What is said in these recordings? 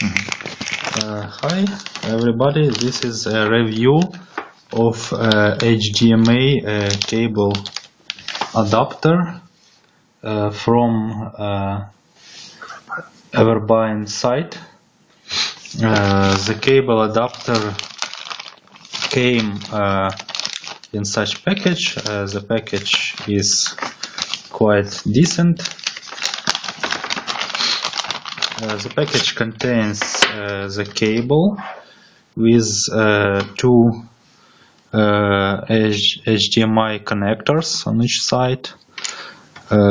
Hi everybody, this is a review of HDMI cable adapter from Everbine site. The cable adapter came in such package. The package is quite decent. The package contains the cable with two HDMI connectors on each side.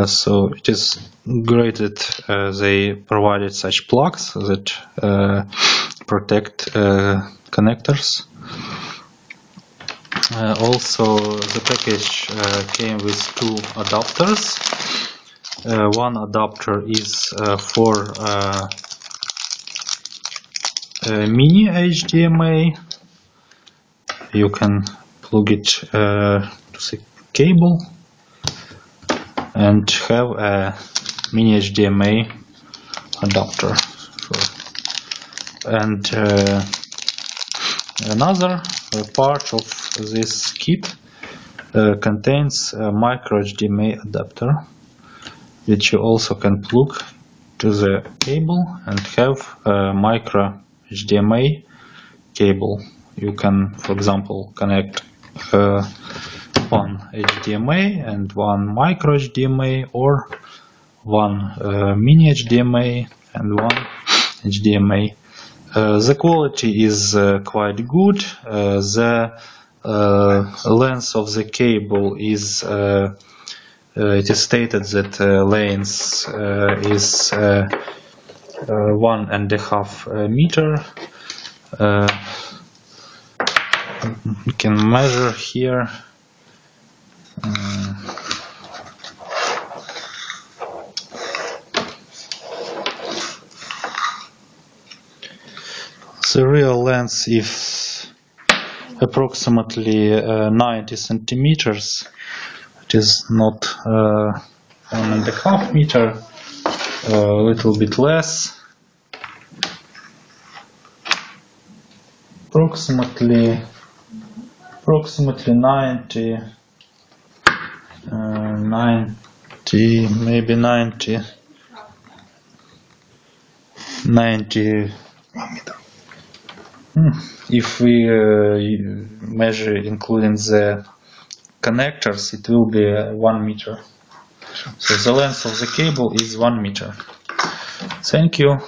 So it is great that they provided such plugs that protect connectors. Also, the package came with two adapters. One adapter is for mini HDMI. You can plug it to the cable and have a mini HDMI adapter. And another part of this kit contains a micro HDMI adapter, which you also can plug to the cable and have a micro HDMI cable. You can, for example, connect one HDMI and one micro HDMI, or one mini HDMI and one HDMI. The quality is quite good. The length of the cable is it is stated that length is 1.5 meter. You can measure here. The real length is approximately 90 centimeters. It is not 1.5 meter, a little bit less. Approximately 90, maybe 90 meter. If we measure including the connectors, it will be 1 meter. So the length of the cable is 1 meter. Thank you.